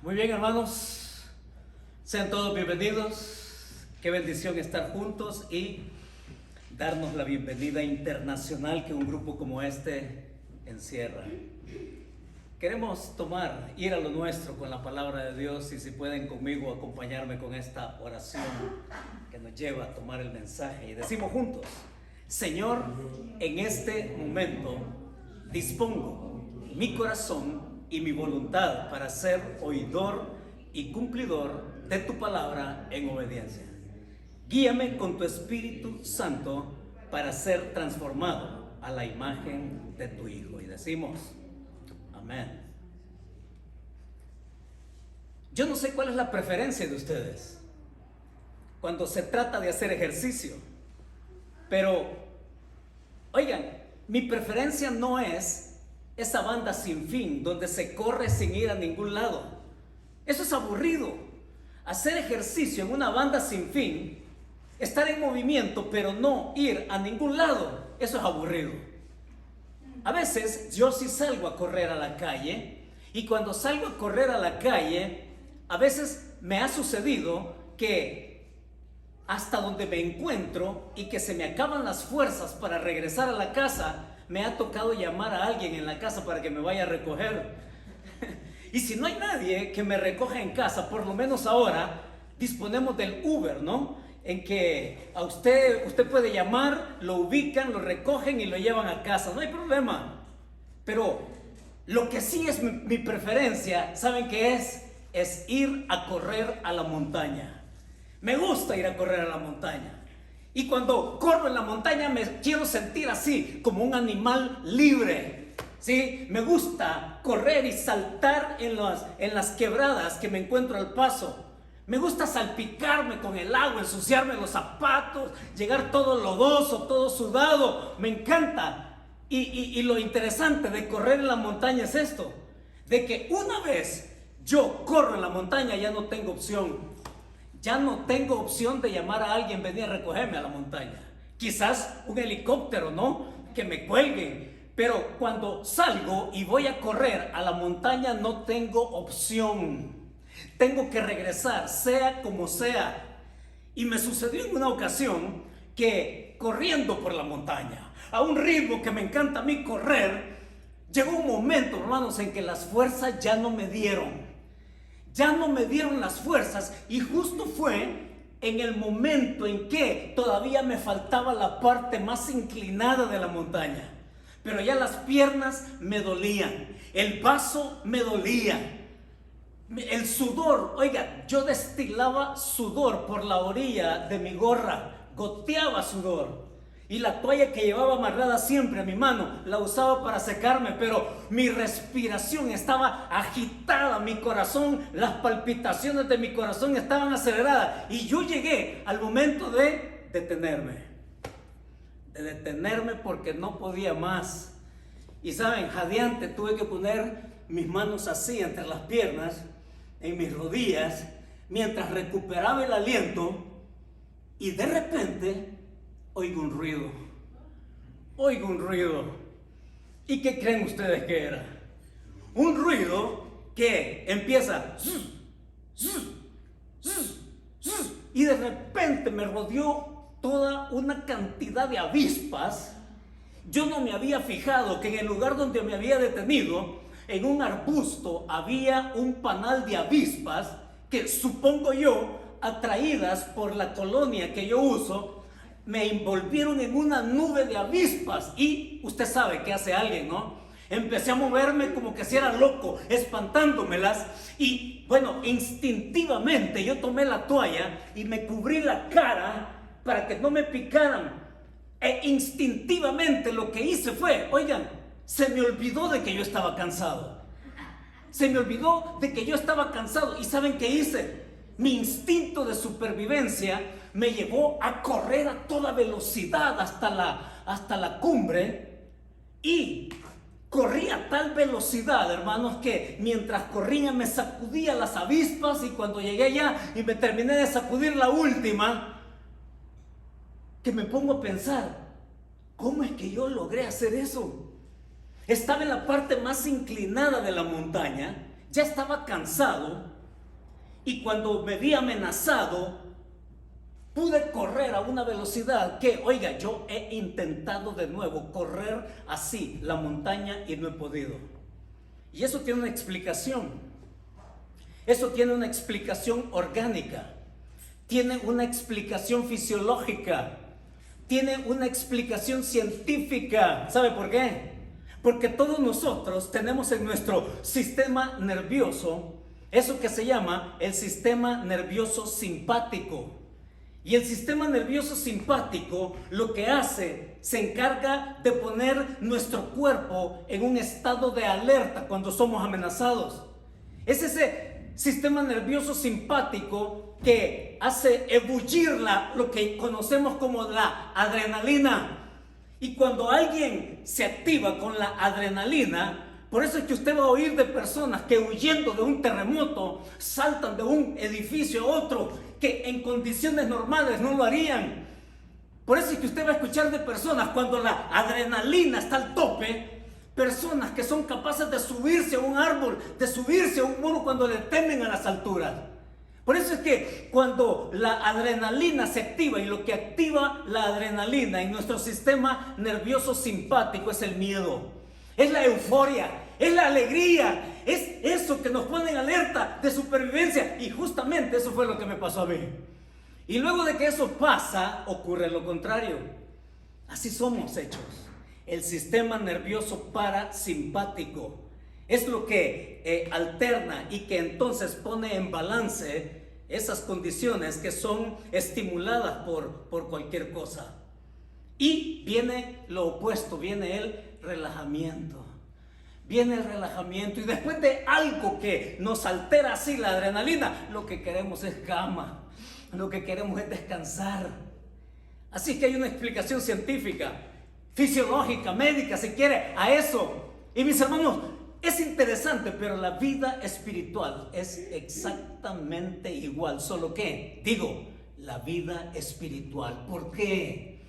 Muy bien, hermanos, sean todos bienvenidos. Qué bendición estar juntos y darnos la bienvenida internacional que un grupo como este encierra. Queremos ir a lo nuestro con la palabra de Dios, y si pueden conmigo acompañarme con esta oración que nos lleva a tomar el mensaje, y decimos juntos: Señor, en este momento dispongo mi corazón y mi voluntad para ser oidor y cumplidor de tu palabra en obediencia. Guíame con tu Espíritu Santo para ser transformado a la imagen de tu Hijo. Y decimos: amén. Yo no sé cuál es la preferencia de ustedes cuando se trata de hacer ejercicio, pero oigan, mi preferencia no es esa banda sin fin, donde se corre sin ir a ningún lado. Eso es aburrido. Hacer ejercicio en una banda sin fin, estar en movimiento pero no ir a ningún lado, eso es aburrido. A veces yo sí salgo a correr a la calle, y cuando salgo a correr a la calle, a veces me ha sucedido que hasta donde me encuentro y que se me acaban las fuerzas para regresar a la casa, me ha tocado llamar a alguien en la casa para que me vaya a recoger. Y si no hay nadie que me recoja en casa, por lo menos ahora disponemos del Uber, ¿no? En que a usted puede llamar, lo ubican, lo recogen y lo llevan a casa, no hay problema. Pero lo que sí es mi preferencia, ¿saben qué es? Es ir a correr a la montaña. Me gusta ir a correr a la montaña. Y cuando corro en la montaña me quiero sentir así, como un animal libre, ¿sí? Me gusta correr y saltar en las quebradas que me encuentro al paso. Me gusta salpicarme con el agua, ensuciarme los zapatos, llegar todo lodoso, todo sudado. Me encanta. Y lo interesante de correr en la montaña es esto: de que una vez yo corro en la montaña, ya no tengo opción. Ya no tengo opción de llamar a alguien, venir a recogerme a la montaña. Quizás un helicóptero, ¿no? Que me cuelguen. Pero cuando salgo y voy a correr a la montaña, no tengo opción. Tengo que regresar, sea como sea. Y me sucedió en una ocasión que, corriendo por la montaña, a un ritmo que me encanta a mí correr, llegó un momento, hermanos, en que las fuerzas ya no me dieron. Ya no me dieron las fuerzas, y justo fue en el momento en que todavía me faltaba la parte más inclinada de la montaña. Pero ya las piernas me dolían, el vaso me dolía, el sudor, oiga, yo destilaba sudor por la orilla de mi gorra, goteaba sudor. Y la toalla que llevaba amarrada siempre a mi mano, la usaba para secarme, pero mi respiración estaba agitada, mi corazón, las palpitaciones de mi corazón estaban aceleradas. Y yo llegué al momento de detenerme porque no podía más. Y saben, jadeante, tuve que poner mis manos así entre las piernas, en mis rodillas, mientras recuperaba el aliento, y de repente oigo un ruido. ¿Y qué creen ustedes que era? Un ruido que empieza y de repente me rodeó toda una cantidad de avispas. Yo no me había fijado que en el lugar donde me había detenido, en un arbusto, había un panal de avispas que, supongo yo, atraídas por la colonia que yo uso, me envolvieron en una nube de avispas. Y usted sabe qué hace alguien, ¿no? Empecé a moverme como que si era loco, espantándomelas. Y bueno, instintivamente yo tomé la toalla y me cubrí la cara para que no me picaran. E instintivamente lo que hice fue, oigan, se me olvidó de que yo estaba cansado. ¿Y saben qué hice? Mi instinto de supervivencia me llevó a correr a toda velocidad hasta la cumbre, y corrí a tal velocidad, hermanos, que mientras corría me sacudía las avispas, y cuando llegué allá y me terminé de sacudir la última, que me pongo a pensar, ¿cómo es que yo logré hacer eso? Estaba en la parte más inclinada de la montaña. ya estaba cansado y cuando me vi amenazado, pude correr a una velocidad que, oiga, yo he intentado de nuevo correr así la montaña y no he podido. Y eso tiene una explicación. Eso tiene una explicación orgánica. Tiene una explicación fisiológica. Tiene una explicación científica. ¿Sabe por qué? Porque todos nosotros tenemos en nuestro sistema nervioso eso que se llama el sistema nervioso simpático. Y el sistema nervioso simpático lo que hace, se encarga de poner nuestro cuerpo en un estado de alerta cuando somos amenazados. Es ese sistema nervioso simpático que hace ebullir lo que conocemos como la adrenalina. Y cuando alguien se activa con la adrenalina, por eso es que usted va a oír de personas que huyendo de un terremoto saltan de un edificio a otro, que en condiciones normales no lo harían. Por eso es que usted va a escuchar de personas cuando la adrenalina está al tope, personas que son capaces de subirse a un árbol, de subirse a un muro cuando le temen a las alturas. Por eso es que cuando la adrenalina se activa, y lo que activa la adrenalina en nuestro sistema nervioso simpático es el miedo, es la euforia, es la alegría, es eso que nos pone en alerta de supervivencia. Y justamente eso fue lo que me pasó a mí. Y luego de que eso pasa, ocurre lo contrario. Así somos hechos. El sistema nervioso parasimpático es lo que alterna y que entonces pone en balance esas condiciones que son estimuladas por cualquier cosa. Y viene lo opuesto, viene el relajamiento. Viene el relajamiento y después de algo que nos altera así la adrenalina, lo que queremos es cama, lo que queremos es descansar. Así que hay una explicación científica, fisiológica, médica, si quiere, a eso. Y mis hermanos, es interesante, pero la vida espiritual es exactamente igual, solo que, digo, la vida espiritual. ¿Por qué?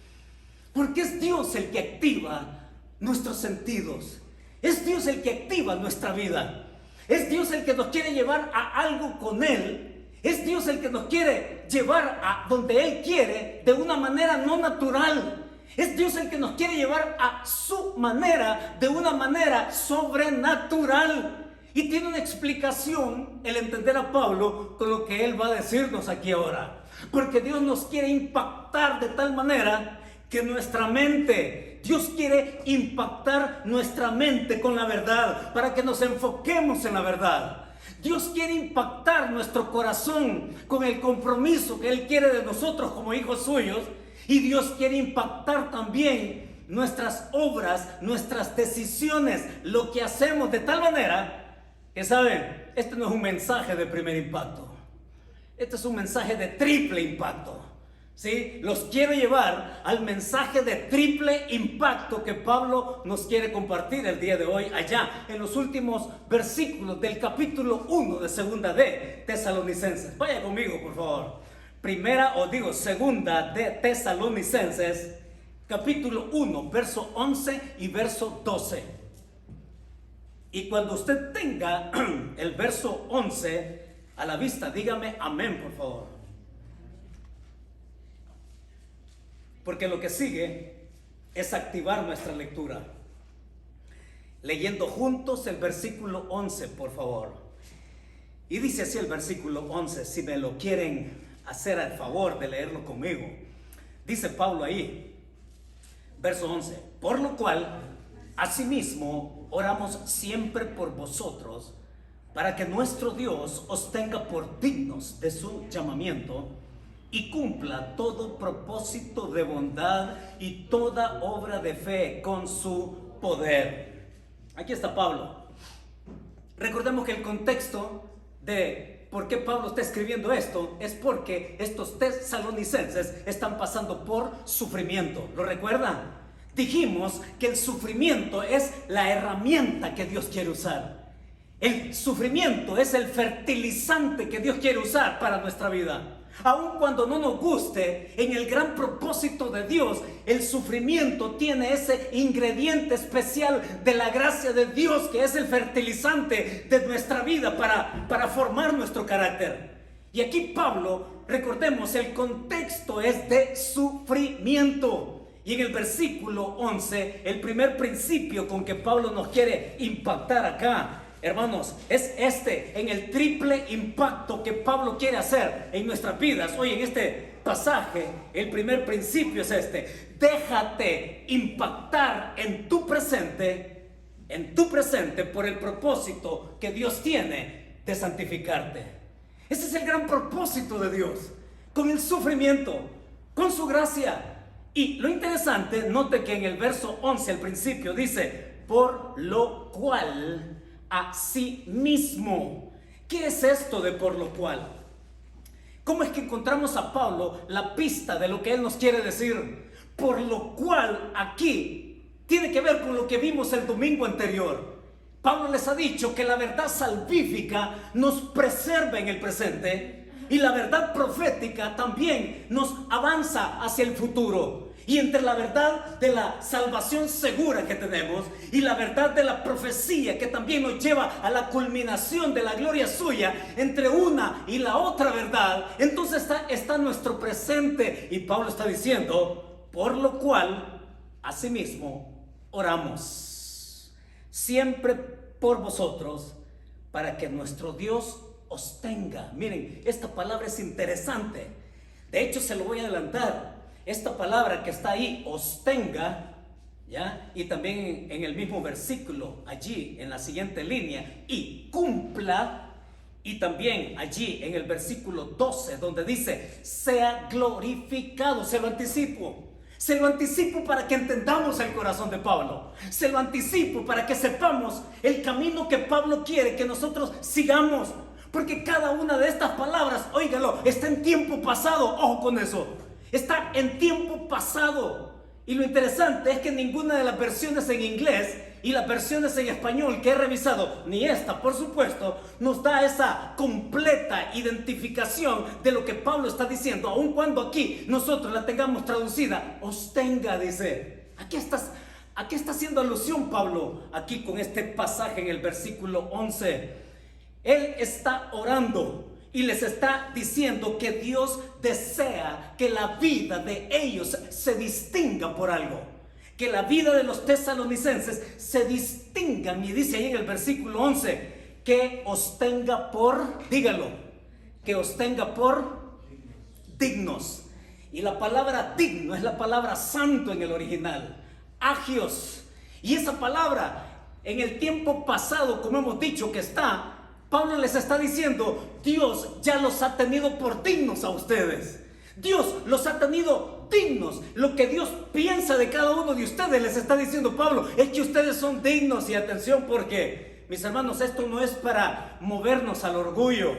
Porque es Dios el que activa nuestros sentidos. Es Dios el que activa nuestra vida. Es Dios el que nos quiere llevar a algo con Él. Es Dios el que nos quiere llevar a donde Él quiere de una manera no natural. Es Dios el que nos quiere llevar a su manera, de una manera sobrenatural. Y tiene una explicación el entender a Pablo con lo que él va a decirnos aquí ahora. Porque Dios nos quiere impactar de tal manera que nuestra mente, Dios quiere impactar nuestra mente con la verdad para que nos enfoquemos en la verdad. Dios quiere impactar nuestro corazón con el compromiso que Él quiere de nosotros como hijos suyos. Y Dios quiere impactar también nuestras obras, nuestras decisiones, lo que hacemos de tal manera que, ¿saben? Este no es un mensaje de primer impacto. Este es un mensaje de triple impacto. ¿Sí? Los quiero llevar al mensaje de triple impacto que Pablo nos quiere compartir el día de hoy, allá en los últimos versículos del capítulo 1 de segunda de Tesalonicenses. Vaya conmigo, por favor. Segunda de Tesalonicenses, capítulo 1, verso 11 y verso 12. Y cuando usted tenga el verso 11 a la vista, dígame amén, por favor. Porque lo que sigue es activar nuestra lectura. Leyendo juntos el versículo 11, por favor. Y dice así el versículo 11, si me lo quieren hacer el favor de leerlo conmigo. Dice Pablo ahí, verso 11, por lo cual, asimismo, oramos siempre por vosotros, para que nuestro Dios os tenga por dignos de su llamamiento, y cumpla todo propósito de bondad y toda obra de fe con su poder. Aquí está Pablo. Recordemos que el contexto de por qué Pablo está escribiendo esto es porque estos tesalonicenses están pasando por sufrimiento. ¿Lo recuerdan? Dijimos que el sufrimiento es la herramienta que Dios quiere usar. El sufrimiento es el fertilizante que Dios quiere usar para nuestra vida. Aun cuando no nos guste, en el gran propósito de Dios, el sufrimiento tiene ese ingrediente especial de la gracia de Dios, que es el fertilizante de nuestra vida para formar nuestro carácter. Y aquí Pablo, recordemos, el contexto es de sufrimiento. Y en el versículo 11, el primer principio con que Pablo nos quiere impactar acá, hermanos, es en el triple impacto que Pablo quiere hacer en nuestras vidas. Hoy en este pasaje, el primer principio es déjate impactar en tu presente por el propósito que Dios tiene de santificarte. Ese es el gran propósito de Dios, con el sufrimiento, con su gracia. Y lo interesante, note que en el verso 11 al principio dice, por lo cual a sí mismo. ¿Qué es esto de por lo cual? ¿Cómo es que encontramos a Pablo la pista de lo que él nos quiere decir? Por lo cual aquí tiene que ver con lo que vimos el domingo anterior. Pablo les ha dicho que la verdad salvífica nos preserva en el presente y la verdad profética también nos avanza hacia el futuro. Y entre la verdad de la salvación segura que tenemos y la verdad de la profecía que también nos lleva a la culminación de la gloria suya, entre una y la otra verdad, entonces está nuestro presente. Y Pablo está diciendo, por lo cual, asimismo, oramos siempre por vosotros, para que nuestro Dios os tenga. Miren, esta palabra es interesante. De hecho, se lo voy a adelantar. Esta palabra que está ahí, os tenga, ¿ya? Y también en el mismo versículo, allí en la siguiente línea, y cumpla. Y también allí en el versículo 12, donde dice, sea glorificado. Se lo anticipo para que entendamos el corazón de Pablo. Se lo anticipo para que sepamos el camino que Pablo quiere que nosotros sigamos. Porque cada una de estas palabras, óigalo, está en tiempo pasado. Ojo con eso. Está en tiempo pasado. Y lo interesante es que ninguna de las versiones en inglés y las versiones en español que he revisado, ni esta por supuesto, nos da esa completa identificación de lo que Pablo está diciendo, aun cuando aquí nosotros la tengamos traducida, os tenga, dice. ¿A qué está haciendo alusión Pablo aquí con este pasaje en el versículo 11? Él está orando y les está diciendo que Dios desea que la vida de ellos se distinga por algo. Que la vida de los tesalonicenses se distingan. Y dice ahí en el versículo 11, que os tenga por, dígalo, que os tenga por dignos. Y la palabra digno es la palabra santo en el original, agios. Y esa palabra en el tiempo pasado, como hemos dicho que está, Pablo les está diciendo, Dios ya los ha tenido por dignos a ustedes. Dios los ha tenido dignos. Lo que Dios piensa de cada uno de ustedes, les está diciendo Pablo, es que ustedes son dignos. Y atención, porque, mis hermanos, esto no es para movernos al orgullo,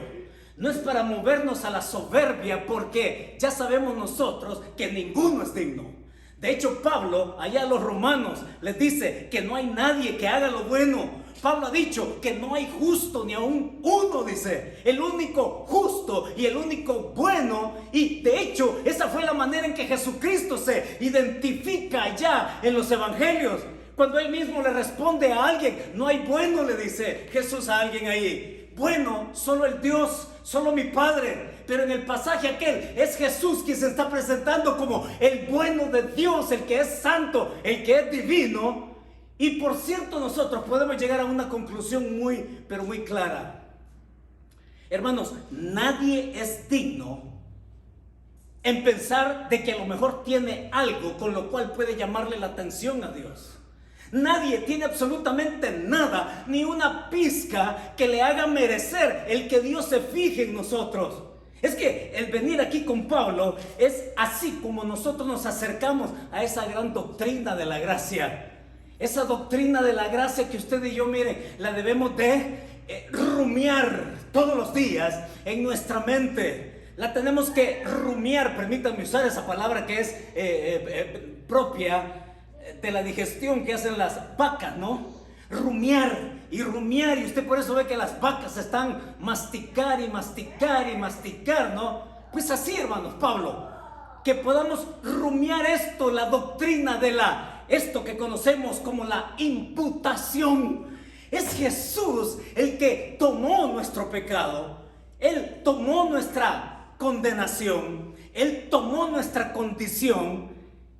no es para movernos a la soberbia, porque ya sabemos nosotros que ninguno es digno. De hecho, Pablo, allá a los romanos, les dice que no hay nadie que haga lo bueno. Pablo ha dicho que no hay justo ni aún uno, dice, el único justo y el único bueno. Y de hecho, esa fue la manera en que Jesucristo se identifica ya en los evangelios. Cuando él mismo le responde a alguien, no hay bueno, le dice Jesús a alguien ahí. Bueno, solo el Dios, solo mi Padre. Pero en el pasaje aquel es Jesús quien se está presentando como el bueno de Dios, el que es santo, el que es divino. Y por cierto, nosotros podemos llegar a una conclusión pero muy clara. Hermanos, nadie es digno en pensar de que a lo mejor tiene algo con lo cual puede llamarle la atención a Dios. Nadie tiene absolutamente nada, ni una pizca que le haga merecer el que Dios se fije en nosotros. Es que el venir aquí con Pablo es así como nosotros nos acercamos a esa gran doctrina de la gracia. Esa doctrina de la gracia que usted y yo, miren, la debemos de rumiar todos los días en nuestra mente. La tenemos que rumiar, permítanme usar esa palabra que es propia de la digestión que hacen las vacas, ¿no? Rumiar y rumiar, y usted por eso ve que las vacas están masticar y masticar y masticar, ¿no? Pues así, hermanos, Pablo, que podamos rumiar esto, la doctrina de esto que conocemos como la imputación. Es Jesús el que tomó nuestro pecado, Él tomó nuestra condenación, Él tomó nuestra condición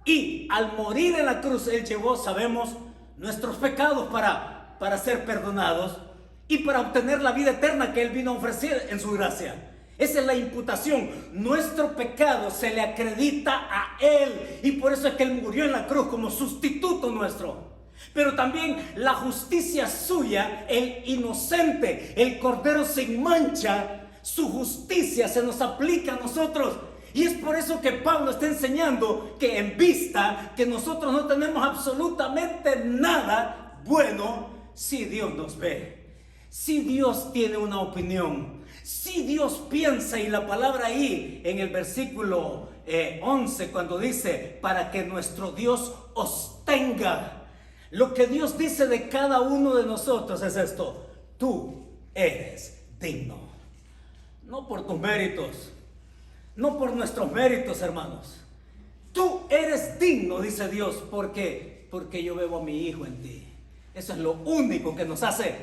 y al morir en la cruz Él llevó, sabemos, nuestros pecados para ser perdonados y para obtener la vida eterna que Él vino a ofrecer en su gracia. Esa es la imputación. Nuestro pecado se le acredita a Él y por eso es que Él murió en la cruz como sustituto nuestro. Pero también la justicia suya, el inocente, el cordero sin mancha, su justicia se nos aplica a nosotros. Y es por eso que Pablo está enseñando que en vista que nosotros no tenemos absolutamente nada bueno, si Dios nos ve, si Dios tiene una opinión, si Dios piensa, y la palabra ahí en el versículo 11 cuando dice para que nuestro Dios os tenga, lo que Dios dice de cada uno de nosotros es esto: tú eres digno. No por tus méritos, no por nuestros méritos, hermanos. Tú eres digno, dice Dios, porque yo veo a mi Hijo en ti. Eso es lo único que nos hace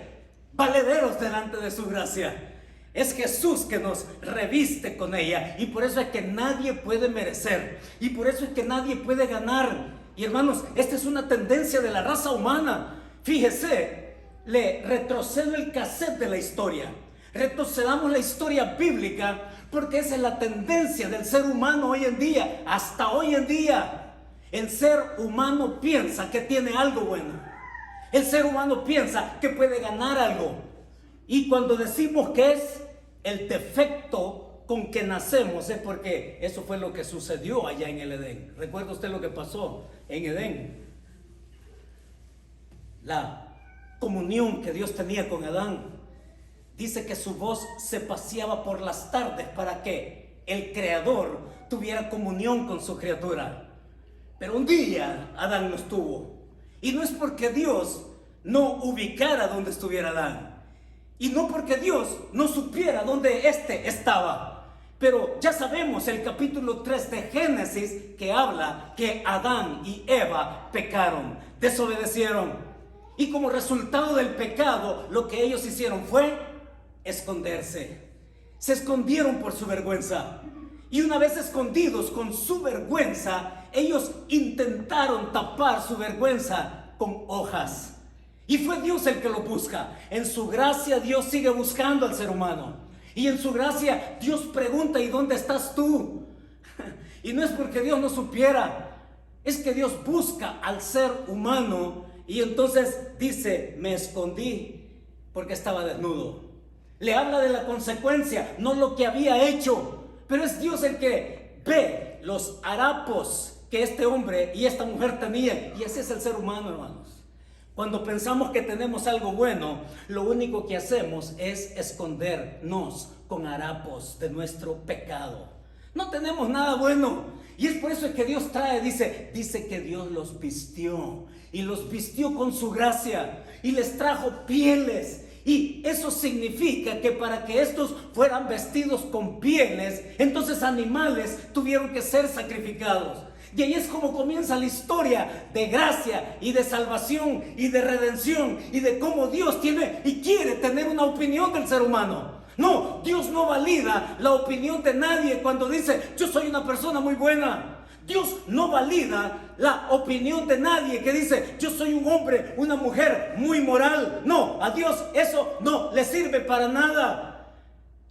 valederos delante de su gracia. Es Jesús que nos reviste con ella, y por eso es que nadie puede merecer, y por eso es que nadie puede ganar. Y hermanos, esta es una tendencia de la raza humana. Fíjese, le retrocedo el cassette de la historia. Retrocedamos la historia bíblica, porque esa es la tendencia del ser humano hoy en día. Hasta hoy en día, el ser humano piensa que tiene algo bueno. El ser humano piensa que puede ganar algo. Y cuando decimos que es el defecto con que nacemos, es porque eso fue lo que sucedió allá en el Edén. ¿Recuerda usted lo que pasó en Edén? La comunión que Dios tenía con Adán. Dice que su voz se paseaba por las tardes para que el Creador tuviera comunión con su criatura. Pero un día Adán no estuvo. Y no es porque Dios no ubicara donde estuviera Adán. Y no porque Dios no supiera dónde éste estaba. Pero ya sabemos el capítulo 3 de Génesis que habla que Adán y Eva pecaron, desobedecieron. Y como resultado del pecado, lo que ellos hicieron fue esconderse. Se escondieron por su vergüenza. Y una vez escondidos con su vergüenza, ellos intentaron tapar su vergüenza con hojas. Y fue Dios el que lo busca. En su gracia Dios sigue buscando al ser humano. Y en su gracia Dios pregunta: ¿y dónde estás tú? Y no es porque Dios no supiera, es que Dios busca al ser humano. Y entonces dice: me escondí porque estaba desnudo. Le habla de la consecuencia, no lo que había hecho. Pero es Dios el que ve los harapos que este hombre y esta mujer tenían. Y ese es el ser humano, hermanos. Cuando pensamos que tenemos algo bueno, lo único que hacemos es escondernos con harapos de nuestro pecado. No tenemos nada bueno. Y es por eso que Dios dice que Dios los vistió. Y los vistió con su gracia. Y les trajo pieles. Y eso significa que para que estos fueran vestidos con pieles, entonces animales tuvieron que ser sacrificados. Y ahí es como comienza la historia de gracia y de salvación y de redención y de cómo Dios tiene y quiere tener una opinión del ser humano. No, Dios no valida la opinión de nadie cuando dice: yo soy una persona muy buena. Dios no valida la opinión de nadie que dice: yo soy un hombre, una mujer muy moral. No, a Dios eso no le sirve para nada.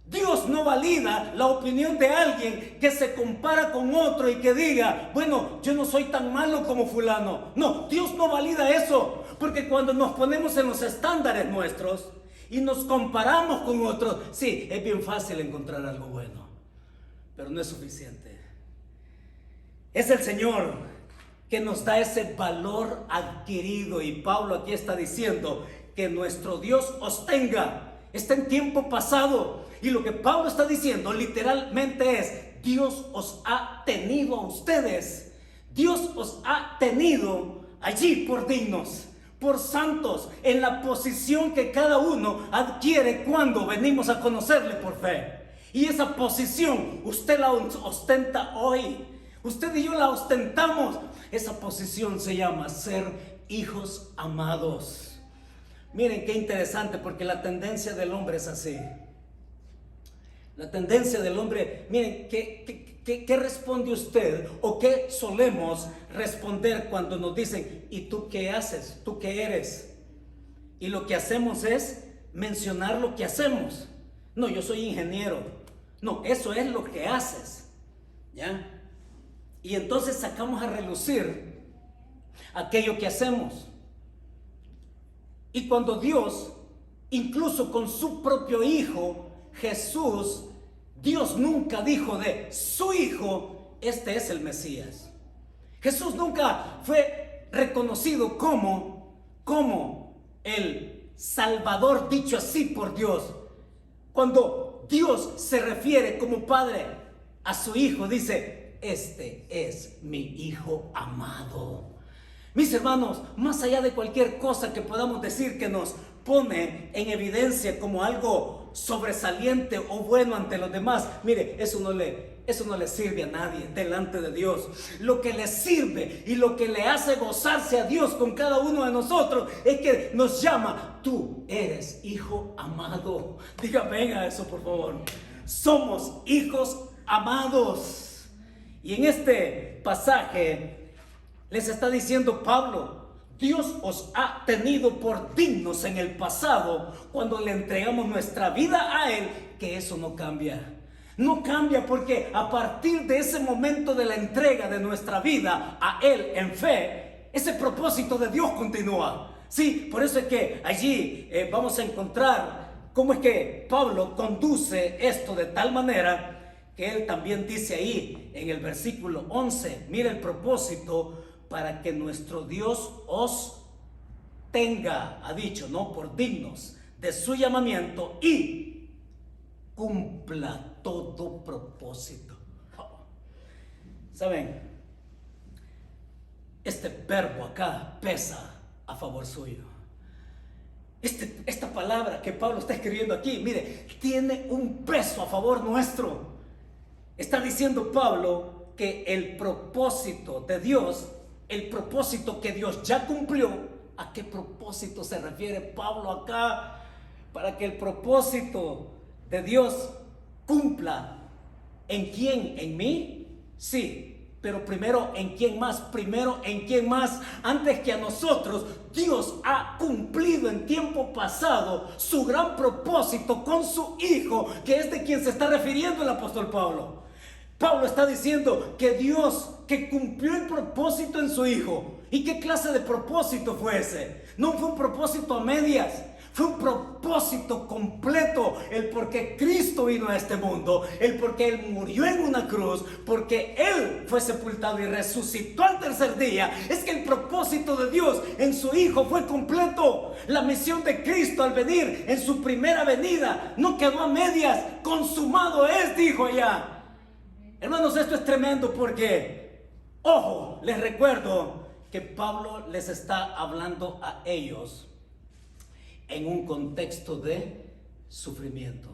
Dios no valida la opinión de alguien que se compara con otro y que diga: bueno, yo no soy tan malo como fulano. No, Dios no valida eso, porque cuando nos ponemos en los estándares nuestros y nos comparamos con otros, sí, es bien fácil encontrar algo bueno, pero no es suficiente. Es el Señor que nos da ese valor adquirido, y Pablo aquí está diciendo que nuestro Dios os tenga. Está en tiempo pasado. Y lo que Pablo está diciendo literalmente es: Dios os ha tenido a ustedes. Dios os ha tenido allí por dignos, por santos, en la posición que cada uno adquiere cuando venimos a conocerle por fe. Y esa posición usted la ostenta hoy. Usted y yo la ostentamos. Esa posición se llama ser hijos amados. Miren qué interesante, porque la tendencia del hombre es así. La tendencia del hombre, miren, ¿qué responde usted o qué solemos responder cuando nos dicen, ¿y tú qué haces? ¿Tú qué eres? Y lo que hacemos es mencionar lo que hacemos. No, yo soy ingeniero. No, eso es lo que haces. ¿Ya? Y entonces sacamos a relucir aquello que hacemos. Y cuando Dios, incluso con su propio Hijo, Jesús, Dios nunca dijo de su Hijo, este es el Mesías. Jesús nunca fue reconocido como el Salvador, dicho así por Dios. Cuando Dios se refiere como Padre a su Hijo, dice, este es mi Hijo amado. Mis hermanos, más allá de cualquier cosa que podamos decir que nos pone en evidencia como algo sobresaliente o bueno ante los demás, mire, eso no le sirve a nadie delante de Dios. Lo que le sirve y lo que le hace gozarse a Dios con cada uno de nosotros es que nos llama, tú eres hijo amado. Diga, venga eso por favor. Somos hijos amados. Y en este pasaje les está diciendo Pablo, Dios os ha tenido por dignos en el pasado cuando le entregamos nuestra vida a Él, que eso no cambia. No cambia, porque a partir de ese momento de la entrega de nuestra vida a Él en fe, ese propósito de Dios continúa. Sí, por eso es que allí vamos a encontrar cómo es que Pablo conduce esto de tal manera que él también dice ahí en el versículo 11, mira el propósito, para que nuestro Dios os tenga, ha dicho, ¿no?, por dignos de su llamamiento y cumpla todo propósito. ¿Saben? Este verbo acá pesa a favor suyo. Esta palabra que Pablo está escribiendo aquí, mire, tiene un peso a favor nuestro. Está diciendo Pablo que el propósito de Dios, el propósito que Dios ya cumplió. ¿A qué propósito se refiere Pablo acá? Para que el propósito de Dios cumpla. ¿En quién? ¿En mí? Sí. Pero primero, ¿en quién más? Primero, ¿en quién más? Antes que a nosotros, Dios ha cumplido en tiempo pasado su gran propósito con su Hijo, que es de quien se está refiriendo el apóstol Pablo. Pablo está diciendo que Dios, que cumplió el propósito en su Hijo. ¿Y qué clase de propósito fue ese? No fue un propósito a medias. Fue un propósito completo, el por qué Cristo vino a este mundo, el por qué Él murió en una cruz, porque Él fue sepultado y resucitó al tercer día. Es que el propósito de Dios en su Hijo fue completo. La misión de Cristo al venir en su primera venida no quedó a medias. Consumado es, dijo allá. Hermanos, esto es tremendo porque, ojo, les recuerdo que Pablo les está hablando a ellos en un contexto de sufrimiento.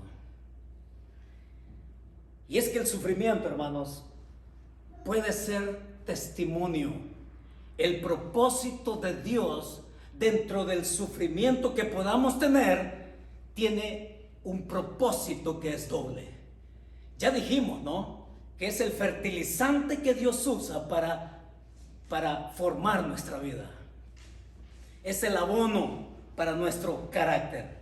Y es que el sufrimiento, hermanos, puede ser testimonio. El propósito de Dios dentro del sufrimiento que podamos tener tiene un propósito que es doble. Ya dijimos, ¿no?, que es el fertilizante que Dios usa para formar nuestra vida. Es el abono para nuestro carácter.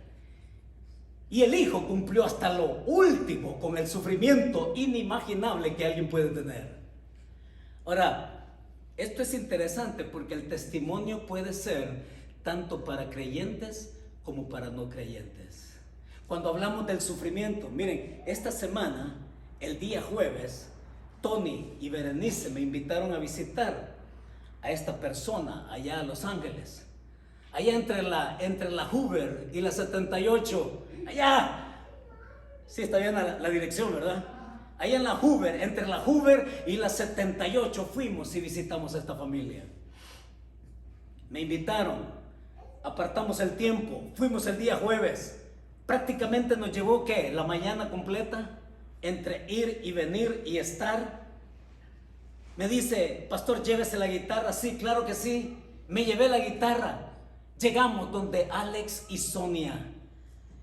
Y el Hijo cumplió hasta lo último con el sufrimiento inimaginable que alguien puede tener. Ahora, esto es interesante porque el testimonio puede ser tanto para creyentes como para no creyentes. Cuando hablamos del sufrimiento, miren, esta semana, el día jueves, Tony y Berenice me invitaron a visitar a esta persona allá a Los Ángeles. Allá entre la Hoover y la 78, allá, sí está bien la dirección, ¿verdad? Allá en la Hoover, entre la Hoover y la 78 fuimos y visitamos a esta familia. Me invitaron, apartamos el tiempo, fuimos el día jueves. Prácticamente nos llevó, ¿qué?, la mañana completa. entre ir y venir y estar. Me dice, pastor, llévese la guitarra. Sí, claro que sí. Me llevé la guitarra. Llegamos donde Alex y Sonia.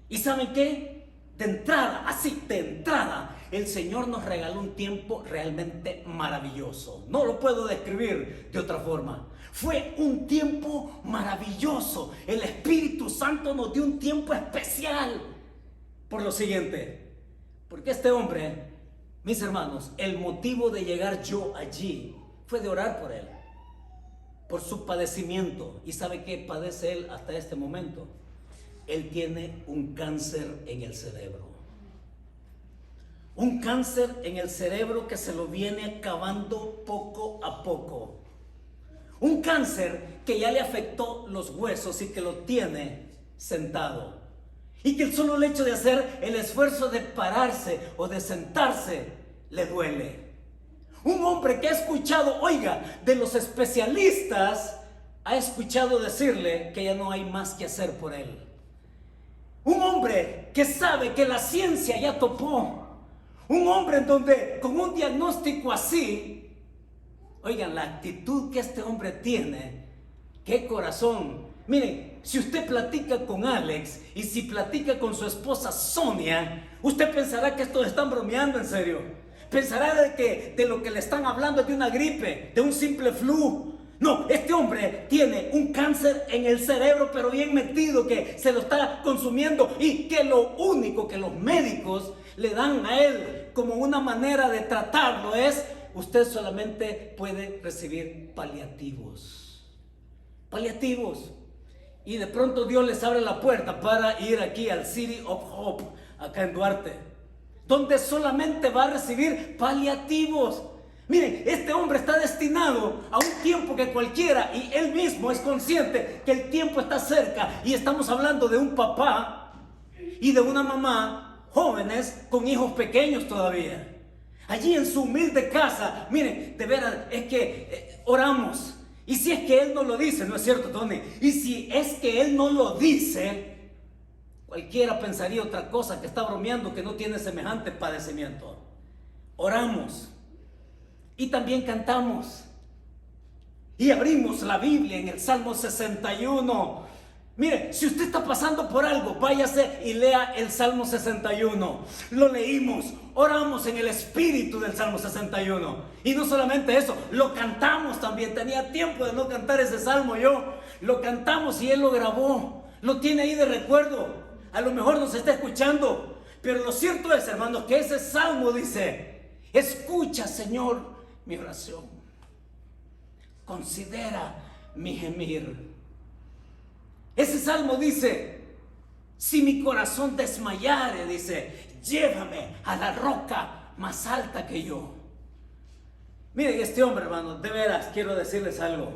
¿Y saben qué? De entrada, así de entrada, el Señor nos regaló un tiempo realmente maravilloso. No lo puedo describir de otra forma. Fue un tiempo maravilloso. El Espíritu Santo nos dio un tiempo especial. Por lo siguiente, porque este hombre, mis hermanos, el motivo de llegar yo allí fue de orar por él, por su padecimiento. ¿Y sabe qué padece él hasta este momento? Él tiene un cáncer en el cerebro. Un cáncer en el cerebro que se lo viene acabando poco a poco. Un cáncer que ya le afectó los huesos y que lo tiene sentado. Y que el solo hecho de hacer el esfuerzo de pararse o de sentarse le duele. Un hombre que ha escuchado, oiga, de los especialistas, ha escuchado decirle que ya no hay más que hacer por él. Un hombre que sabe que la ciencia ya topó. Un hombre en donde con un diagnóstico así, oigan, la actitud que este hombre tiene, qué corazón. Miren, si usted platica con Alex y si platica con su esposa Sonia, usted pensará que estos están bromeando en serio. Pensará de lo que le están hablando es de una gripe, de un simple flu. No, este hombre tiene un cáncer en el cerebro, pero bien metido, que se lo está consumiendo y que lo único que los médicos le dan a él como una manera de tratarlo es: usted solamente puede recibir paliativos. Paliativos. Y de pronto Dios les abre la puerta para ir aquí al City of Hope, acá en Duarte, donde solamente va a recibir paliativos. Miren, este hombre está destinado a un tiempo que cualquiera, y él mismo es consciente que el tiempo está cerca, y estamos hablando de un papá y de una mamá jóvenes con hijos pequeños todavía. Allí en su humilde casa, miren, de veras es que oramos. Y si es que él no lo dice, ¿no es cierto, Tony? Y si es que él no lo dice, cualquiera pensaría otra cosa, que está bromeando, que no tiene semejante padecimiento. Oramos. Y también cantamos. Y abrimos la Biblia en el Salmo 61. Mire, si usted está pasando por algo, váyase y lea el Salmo 61. Lo leímos, oramos en el espíritu del Salmo 61. Y no solamente eso, lo cantamos también. Tenía tiempo de no cantar ese salmo yo. Lo cantamos y él lo grabó. Lo tiene ahí de recuerdo. A lo mejor nos está escuchando. Pero lo cierto es, hermanos, que ese salmo dice: escucha, Señor, mi oración. Considera mi gemir. Ese salmo dice: si mi corazón desmayare, dice, llévame a la roca más alta que yo. Miren, este hombre, hermano, de veras quiero decirles algo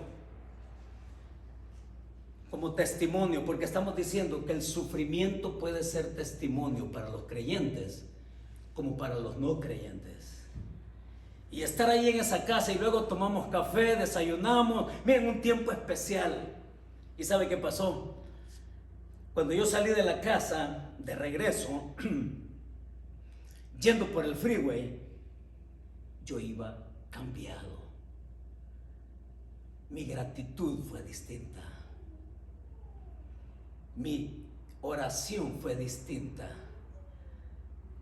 como testimonio, porque estamos diciendo que el sufrimiento puede ser testimonio para los creyentes como para los no creyentes. Y estar ahí en esa casa y luego tomamos café, desayunamos, miren, un tiempo especial. ¿Y sabe qué pasó? Cuando yo salí de la casa de regreso, yendo por el freeway, yo iba cambiado. Mi gratitud fue distinta. Mi oración fue distinta.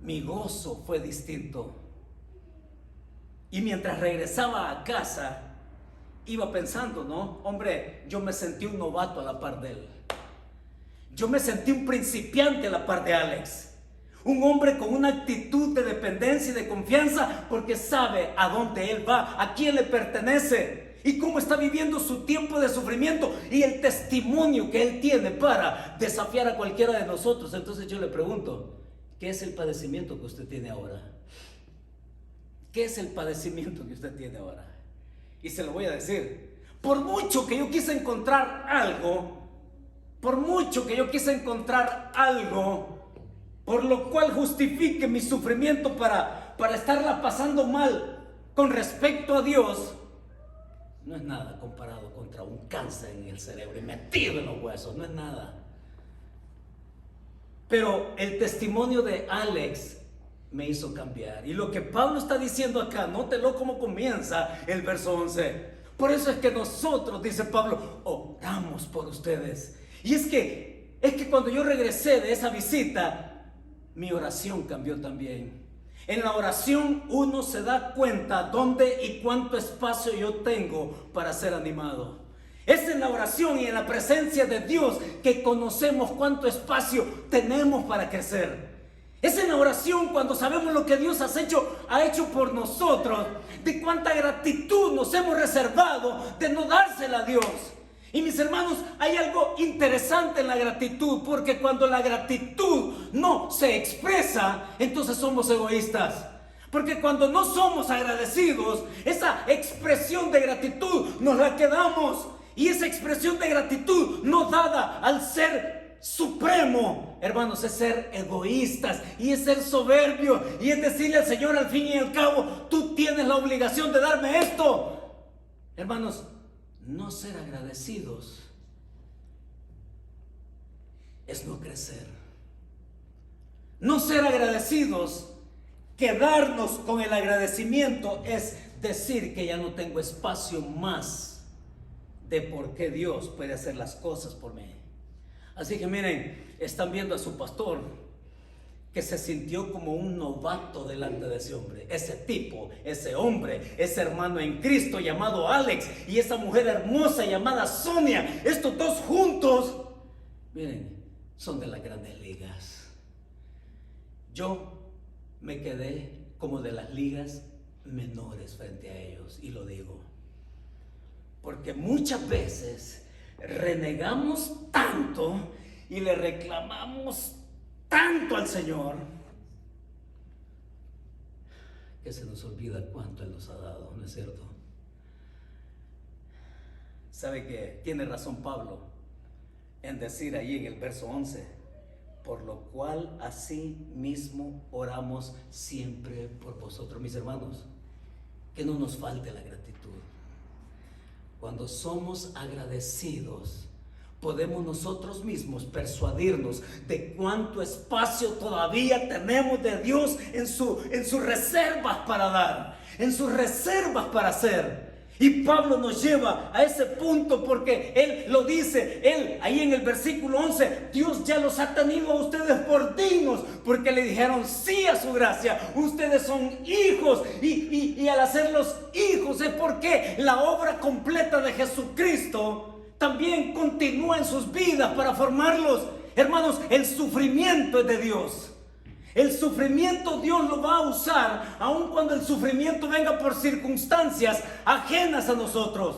Mi gozo fue distinto. Y mientras regresaba a casa, iba pensando, ¿no? Hombre, yo me sentí un novato a la par de él. Yo me sentí un principiante a la par de Alex. Un hombre con una actitud de dependencia y de confianza, porque sabe a dónde él va, a quién le pertenece y cómo está viviendo su tiempo de sufrimiento y el testimonio que él tiene para desafiar a cualquiera de nosotros. Entonces yo le pregunto, ¿qué es el padecimiento que usted tiene ahora? ¿Qué es el padecimiento que usted tiene ahora? Y se lo voy a decir: por mucho que yo quise encontrar algo, por mucho que yo quise encontrar algo por lo cual justifique mi sufrimiento para estarla pasando mal con respecto a Dios, no es nada comparado contra un cáncer en el cerebro y metido en los huesos, no es nada. Pero el testimonio de Alex me hizo cambiar. Y lo que Pablo está diciendo acá, nótelo cómo comienza el verso 11. Por eso es que nosotros, dice Pablo, oramos por ustedes. Y es que cuando yo regresé de esa visita, mi oración cambió también. En la oración uno se da cuenta dónde y cuánto espacio yo tengo para ser animado. Es en la oración y en la presencia de Dios que conocemos cuánto espacio tenemos para crecer. Es en la oración cuando sabemos lo que Dios ha hecho por nosotros, de cuánta gratitud nos hemos reservado de no dársela a Dios. Y mis hermanos, hay algo interesante en la gratitud, porque cuando la gratitud no se expresa, entonces somos egoístas. Porque cuando no somos agradecidos, esa expresión de gratitud nos la quedamos. Y esa expresión de gratitud no dada al ser supremo, hermanos, es ser egoístas y es ser soberbio y es decirle al Señor al fin y al cabo, tú tienes la obligación de darme esto. Hermanos, no ser agradecidos es no crecer. No ser agradecidos, quedarnos con el agradecimiento, es decir que ya no tengo espacio más de por qué Dios puede hacer las cosas por mí. Así que miren, están viendo a su pastor que se sintió como un novato delante de ese hombre, ese tipo, ese hombre, ese hermano en Cristo llamado Alex y esa mujer hermosa llamada Sonia. Estos dos juntos, miren, son de las grandes ligas. Yo me quedé como de las ligas menores frente a ellos, y lo digo porque muchas veces renegamos tanto y le reclamamos tanto al Señor que se nos olvida cuánto Él nos ha dado, ¿no es cierto? ¿Sabe que tiene razón Pablo en decir ahí en el verso 11? Por lo cual así mismo oramos siempre por vosotros, mis hermanos, que no nos falte la gratitud. Cuando somos agradecidos, podemos nosotros mismos persuadirnos de cuánto espacio todavía tenemos de Dios en sus reservas para dar, en sus reservas para hacer. Y Pablo nos lleva a ese punto porque él lo dice, él ahí en el versículo 11, Dios ya los ha tenido a ustedes por dignos, porque le dijeron sí a su gracia. Ustedes son hijos y al hacerlos hijos es porque la obra completa de Jesucristo también continúa en sus vidas para formarlos. Hermanos, el sufrimiento es de Dios. El sufrimiento Dios lo va a usar, aun cuando el sufrimiento venga por circunstancias ajenas a nosotros.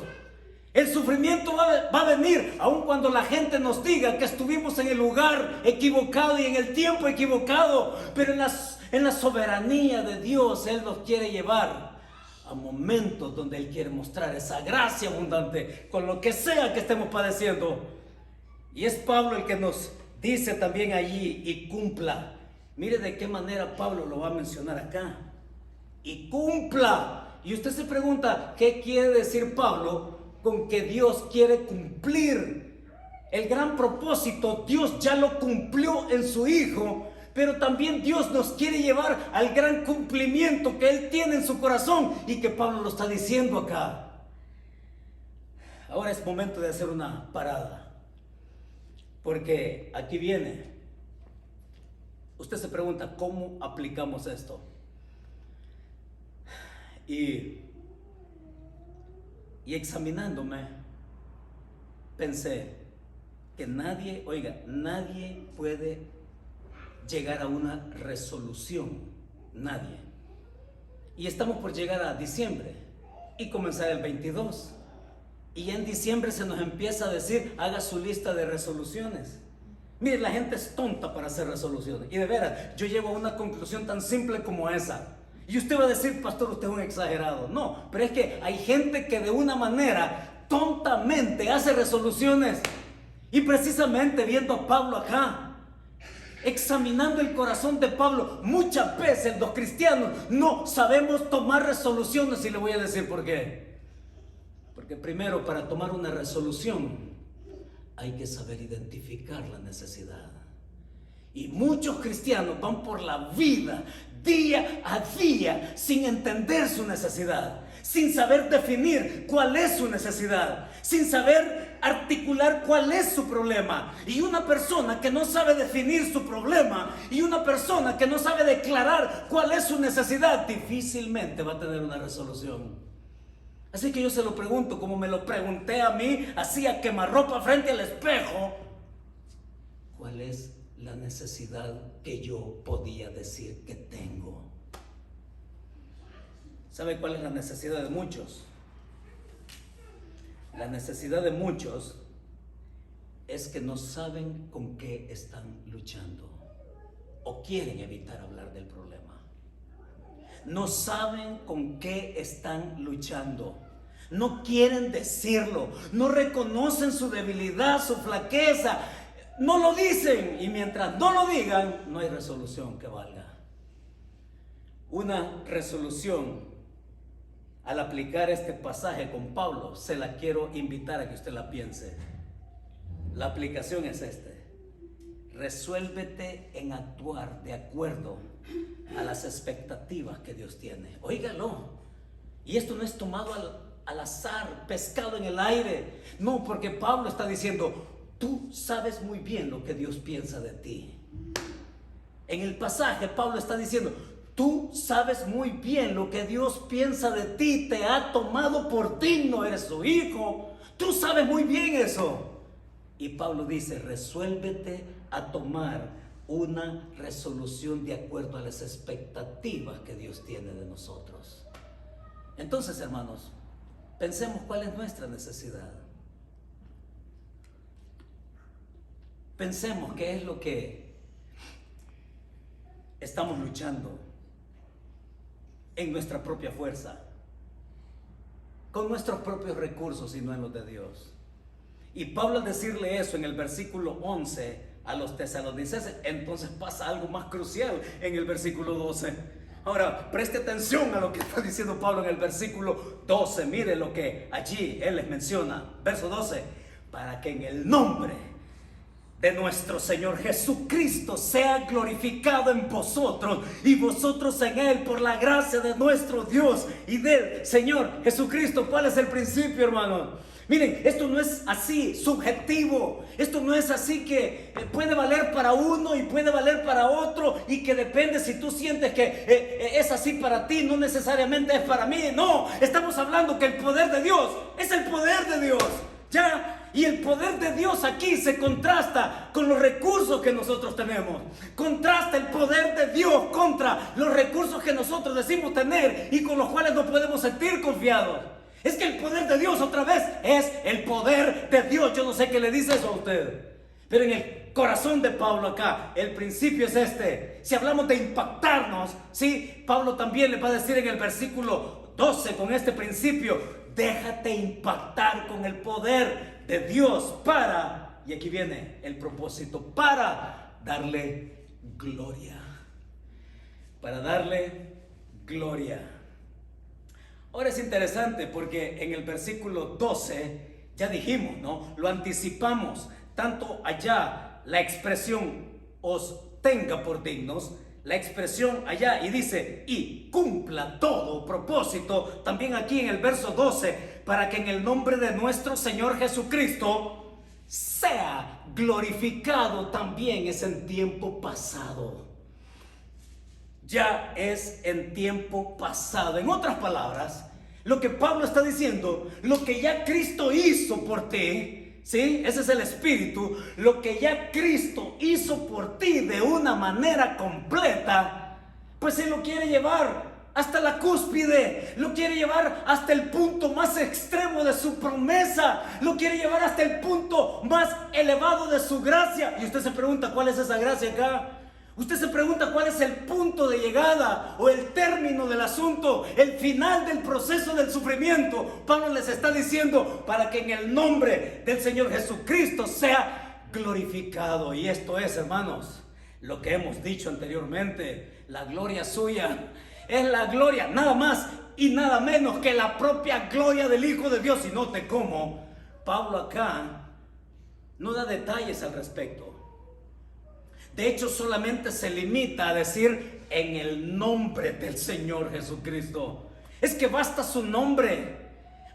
El sufrimiento va a venir, aun cuando la gente nos diga que estuvimos en el lugar equivocado y en el tiempo equivocado. Pero en la soberanía de Dios, Él nos quiere llevar a momentos donde Él quiere mostrar esa gracia abundante con lo que sea que estemos padeciendo. Y es Pablo el que nos dice también allí, y cumpla. Mire de qué manera Pablo lo va a mencionar acá. Y cumpla. Y usted se pregunta, ¿qué quiere decir Pablo con que Dios quiere cumplir? El gran propósito, Dios ya lo cumplió en su Hijo, pero también Dios nos quiere llevar al gran cumplimiento que Él tiene en su corazón y que Pablo lo está diciendo acá. Ahora es momento de hacer una parada, porque aquí viene. Usted se pregunta, ¿cómo aplicamos esto? Y examinándome, pensé que nadie puede llegar a una resolución, nadie. Y estamos por llegar a diciembre y comenzar el 22. Y en diciembre se nos empieza a decir, haga su lista de resoluciones. Mire, la gente es tonta para hacer resoluciones. Y de veras, yo llego a una conclusión tan simple como esa. Y usted va a decir, pastor, usted es un exagerado. No, pero es que hay gente que de una manera tontamente hace resoluciones. Y precisamente viendo a Pablo acá, examinando el corazón de Pablo, muchas veces los cristianos no sabemos tomar resoluciones. Y le voy a decir por qué. Porque primero, para tomar una resolución, hay que saber identificar la necesidad. Y muchos cristianos van por la vida día a día sin entender su necesidad, sin saber definir cuál es su necesidad, sin saber articular cuál es su problema. Y una persona que no sabe definir su problema y una persona que no sabe declarar cuál es su necesidad, difícilmente va a tener una resolución. Así que yo se lo pregunto, como me lo pregunté a mí, así a quemarropa frente al espejo: ¿cuál es la necesidad que yo podía decir que tengo? ¿Sabe cuál es la necesidad de muchos? La necesidad de muchos es que no saben con qué están luchando o quieren evitar hablar del problema. No saben con qué están luchando. No quieren decirlo. No reconocen su debilidad, su flaqueza. No lo dicen. Y mientras no lo digan, no hay resolución que valga. Una resolución, al aplicar este pasaje con Pablo, se la quiero invitar a que usted la piense. La aplicación es este: resuélvete en actuar de acuerdo a las expectativas que Dios tiene. Óigalo. Y esto no es tomado al azar, pescado en el aire. No, porque Pablo está diciendo: tú sabes muy bien lo que Dios piensa de ti. En el pasaje Pablo está diciendo: tú sabes muy bien lo que Dios piensa de ti, te ha tomado por digno, eres su hijo. Tú sabes muy bien eso. Y Pablo dice: resuélvete a tomar una resolución de acuerdo a las expectativas que Dios tiene de nosotros. Entonces, hermanos, pensemos cuál es nuestra necesidad. Pensemos qué es lo que estamos luchando en nuestra propia fuerza, con nuestros propios recursos y no en los de Dios. Y Pablo, al decirle eso en el versículo 11 a los tesalonicenses, entonces pasa algo más crucial en el versículo 12. Ahora, preste atención a lo que está diciendo Pablo en el versículo 12. Mire lo que allí él les menciona. Verso 12: para que en el nombre de nuestro Señor Jesucristo sea glorificado en vosotros y vosotros en Él, por la gracia de nuestro Dios y del Señor Jesucristo. ¿Cuál es el principio, hermano? Miren, esto no es así subjetivo. Esto no es así que puede valer para uno y puede valer para otro, y que depende si tú sientes que es así para ti, no necesariamente es para mí. No, estamos hablando que el poder de Dios es el poder de Dios. ¿Ya? Y el poder de Dios aquí se contrasta con los recursos que nosotros tenemos. Contrasta el poder de Dios contra los recursos que nosotros decimos tener y con los cuales nos podemos sentir confiados. Es que el poder de Dios, otra vez, es el poder de Dios. Yo no sé qué le dice eso a usted, pero en el corazón de Pablo acá, el principio es este. Si hablamos de impactarnos, ¿sí? Pablo también le va a decir en el versículo 12 con este principio: déjate impactar con el poder de Dios para, y aquí viene el propósito, para darle gloria. Para darle gloria. Ahora es interesante porque en el versículo 12 ya dijimos, ¿no? Lo anticipamos. Tanto allá la expresión os tenga por dignos, la expresión allá, y dice y cumpla todo propósito. También aquí en el verso 12, para que en el nombre de nuestro Señor Jesucristo sea glorificado. También es en tiempo pasado. Ya es en tiempo pasado. En otras palabras, lo que Pablo está diciendo, lo que ya Cristo hizo por ti, ¿sí? Ese es el espíritu. Lo que ya Cristo hizo por ti de una manera completa, pues Él lo quiere llevar hasta la cúspide, lo quiere llevar hasta el punto más extremo de su promesa, lo quiere llevar hasta el punto más elevado de su gracia. Y usted se pregunta, ¿cuál es esa gracia acá? Usted se pregunta cuál es el punto de llegada o el término del asunto, el final del proceso del sufrimiento. Pablo les está diciendo: para que en el nombre del Señor Jesucristo sea glorificado. Y esto es, hermanos, lo que hemos dicho anteriormente: la gloria suya es la gloria, nada más y nada menos que la propia gloria del Hijo de Dios. Y note cómo Pablo acá no da detalles al respecto. De hecho, solamente se limita a decir en el nombre del Señor Jesucristo. Es que basta su nombre.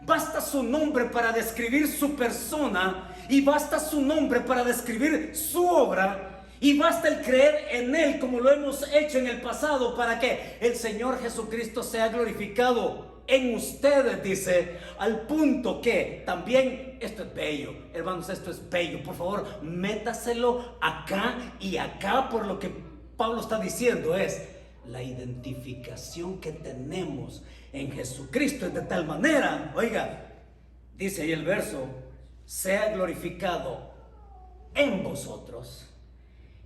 Basta su nombre para describir su persona, y basta su nombre para describir su obra, y basta el creer en Él como lo hemos hecho en el pasado para que el Señor Jesucristo sea glorificado en ustedes, dice, al punto que también esto es bello, hermanos, esto es bello. Por favor, métaselo acá y acá, por lo que Pablo está diciendo es la identificación que tenemos en Jesucristo es de tal manera, oiga, dice ahí el verso, sea glorificado en vosotros,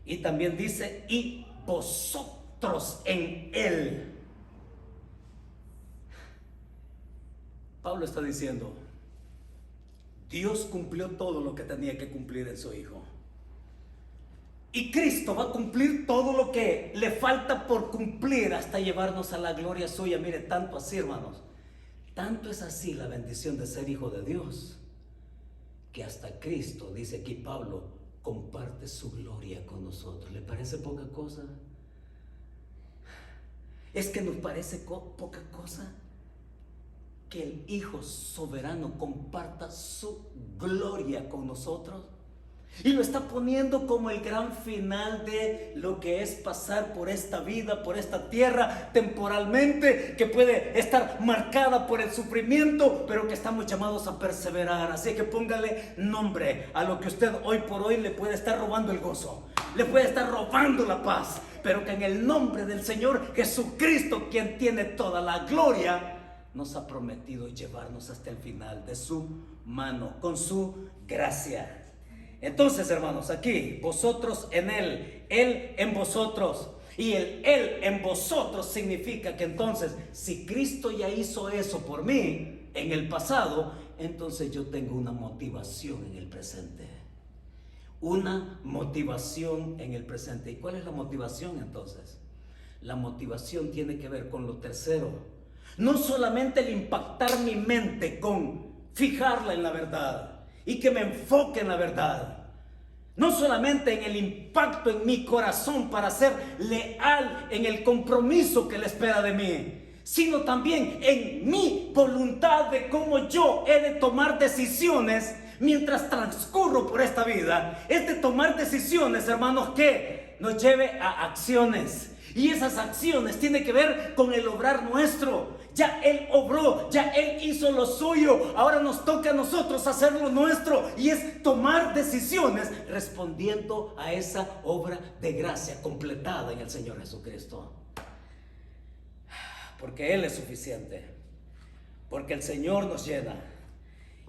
y también dice, y vosotros en Él. Pablo está diciendo, Dios cumplió todo lo que tenía que cumplir en su Hijo. Y Cristo va a cumplir todo lo que le falta por cumplir hasta llevarnos a la gloria suya. Mire, tanto así, hermanos, tanto es así la bendición de ser hijo de Dios, que hasta Cristo, dice aquí Pablo, comparte su gloria con nosotros. ¿Le parece poca cosa? Es que nos parece poca cosa que el Hijo soberano comparta su gloria con nosotros. Y lo está poniendo como el gran final de lo que es pasar por esta vida, por esta tierra temporalmente, que puede estar marcada por el sufrimiento, pero que estamos llamados a perseverar. Así que póngale nombre a lo que usted hoy por hoy le puede estar robando el gozo, le puede estar robando la paz, pero que en el nombre del Señor Jesucristo, quien tiene toda la gloria, nos ha prometido llevarnos hasta el final de su mano, con su gracia. Entonces, hermanos, aquí, vosotros en Él en vosotros. Y el Él en vosotros significa que entonces, si Cristo ya hizo eso por mí en el pasado, entonces yo tengo una motivación en el presente. Una motivación en el presente. ¿Y cuál es la motivación entonces? La motivación tiene que ver con lo tercero. No solamente el impactar mi mente con fijarla en la verdad y que me enfoque en la verdad. No solamente en el impacto en mi corazón para ser leal en el compromiso que Él espera de mí, sino también en mi voluntad de cómo yo he de tomar decisiones mientras transcurro por esta vida. Es de tomar decisiones, hermanos, que nos lleve a acciones. Y esas acciones tienen que ver con el obrar nuestro. Ya Él obró, ya Él hizo lo suyo. Ahora nos toca a nosotros hacer lo nuestro. Y es tomar decisiones respondiendo a esa obra de gracia completada en el Señor Jesucristo. Porque Él es suficiente. Porque el Señor nos llena.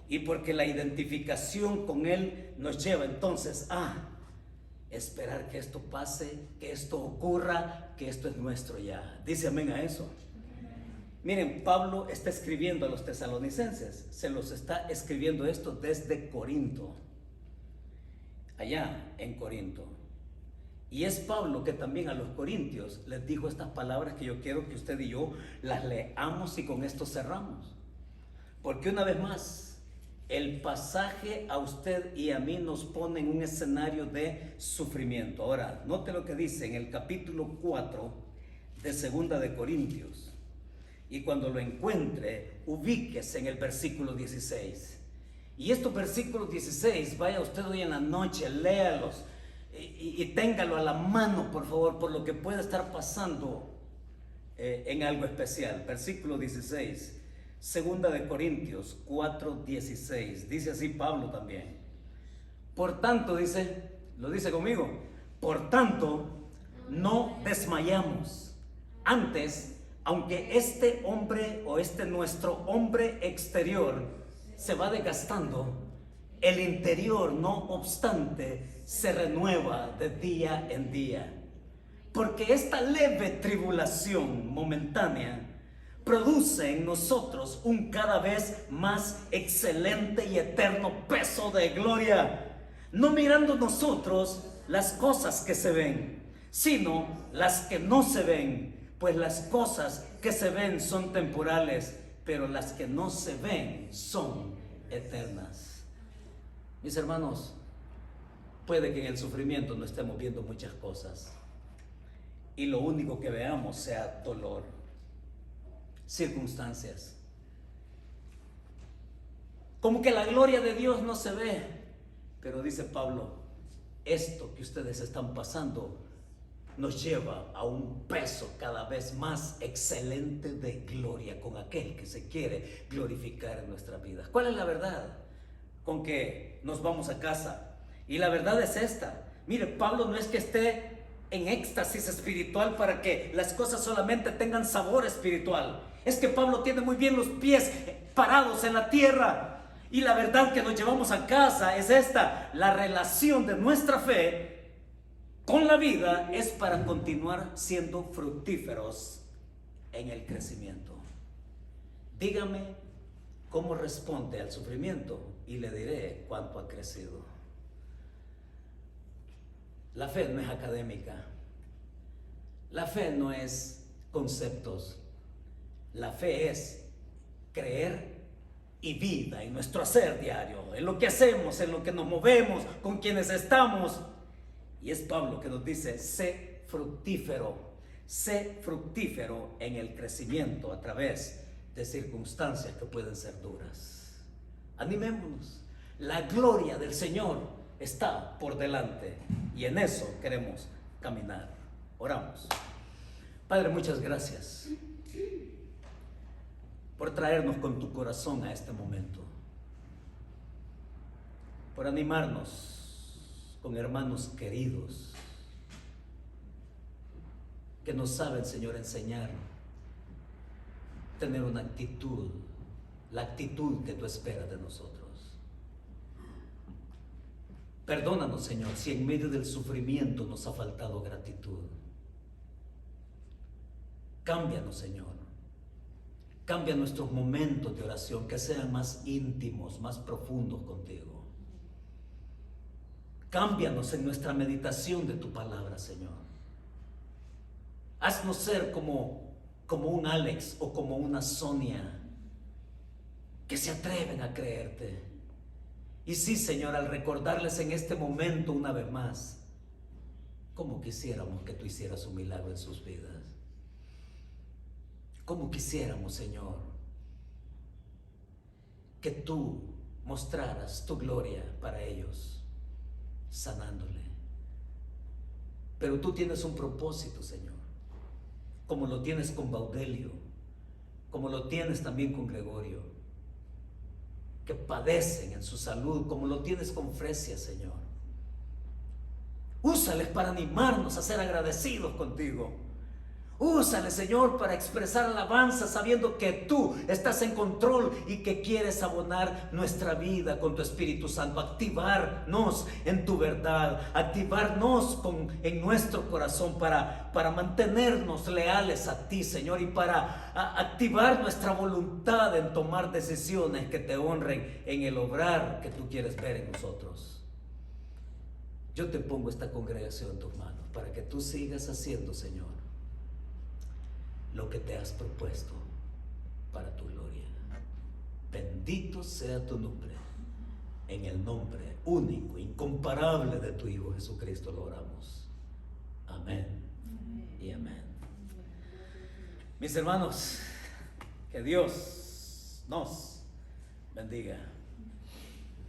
Y porque la identificación con Él nos lleva entonces a esperar que esto pase, que esto ocurra, que esto es nuestro ya. Dice amén a eso. Miren, Pablo está escribiendo a los tesalonicenses, se los está escribiendo esto desde Corinto, allá en Corinto. Y es Pablo que también a los corintios les dijo estas palabras que yo quiero que usted y yo las leamos y con esto cerramos. Porque una vez más, el pasaje a usted y a mí nos pone en un escenario de sufrimiento. Ahora, note lo que dice en el capítulo 4 de Segunda de Corintios. Y cuando lo encuentre, ubíquese en el versículo 16. Y estos versículos 16, vaya usted hoy en la noche, léalos y téngalo a la mano, por favor, por lo que pueda estar pasando en algo especial. Versículo 16. Segunda de Corintios 4:16, dice así Pablo también. Por tanto, dice, lo dice conmigo, por tanto, no desmayamos. Antes, aunque este hombre o este nuestro hombre exterior se va desgastando, el interior, no obstante, se renueva de día en día. Porque esta leve tribulación momentánea produce en nosotros un cada vez más excelente y eterno peso de gloria, no mirando nosotros las cosas que se ven, sino las que no se ven, pues las cosas que se ven son temporales, pero las que no se ven son eternas. Mis hermanos, puede que en el sufrimiento no estemos viendo muchas cosas, y lo único que veamos sea dolor, circunstancias. Como que la gloria de Dios no se ve, pero dice Pablo, esto que ustedes están pasando nos lleva a un peso cada vez más excelente de gloria con aquel que se quiere glorificar en nuestra vida. ¿Cuál es la verdad? Con que nos vamos a casa. Y la verdad es esta. Mire, Pablo no es que esté en éxtasis espiritual para que las cosas solamente tengan sabor espiritual. Es que Pablo tiene muy bien los pies parados en la tierra. Y la verdad que nos llevamos a casa es esta: la relación de nuestra fe con la vida es para continuar siendo fructíferos en el crecimiento. Dígame cómo responde al sufrimiento y le diré cuánto ha crecido. La fe no es académica. La fe no es conceptos. La fe es creer y vida en nuestro hacer diario, en lo que hacemos, en lo que nos movemos, con quienes estamos. Y es Pablo que nos dice: sé fructífero en el crecimiento a través de circunstancias que pueden ser duras. Animémonos, la gloria del Señor está por delante y en eso queremos caminar. Oramos. Padre, muchas gracias por traernos con tu corazón a este momento, por animarnos con hermanos queridos que nos saben, Señor, enseñar, tener una actitud, la actitud que tú esperas de nosotros. Perdónanos, Señor, si en medio del sufrimiento nos ha faltado gratitud. Cámbianos, Señor. Cambia nuestros momentos de oración, que sean más íntimos, más profundos contigo. Cámbianos en nuestra meditación de tu palabra, Señor. Haznos ser como un Alex o como una Sonia, que se atreven a creerte. Y sí, Señor, al recordarles en este momento una vez más, cómo quisiéramos que tú hicieras un milagro en sus vidas. Cómo quisiéramos, Señor, que tú mostraras tu gloria para ellos, sanándole. Pero tú tienes un propósito, Señor, como lo tienes con Baudelio, como lo tienes también con Gregorio, que padecen en su salud, como lo tienes con Fresia, Señor. Úsales para animarnos a ser agradecidos contigo. Úsale, Señor, para expresar alabanza, sabiendo que tú estás en control y que quieres abonar nuestra vida con tu Espíritu Santo, activarnos en tu verdad, activarnos en nuestro corazón para mantenernos leales a ti, Señor, y para activar nuestra voluntad en tomar decisiones que te honren en el obrar que tú quieres ver en nosotros. Yo te pongo esta congregación en tus manos para que tú sigas haciendo, Señor, lo que te has propuesto para tu gloria. Bendito sea tu nombre. En el nombre único, incomparable de tu Hijo Jesucristo lo oramos. Amén y amén. Mis hermanos, que Dios nos bendiga.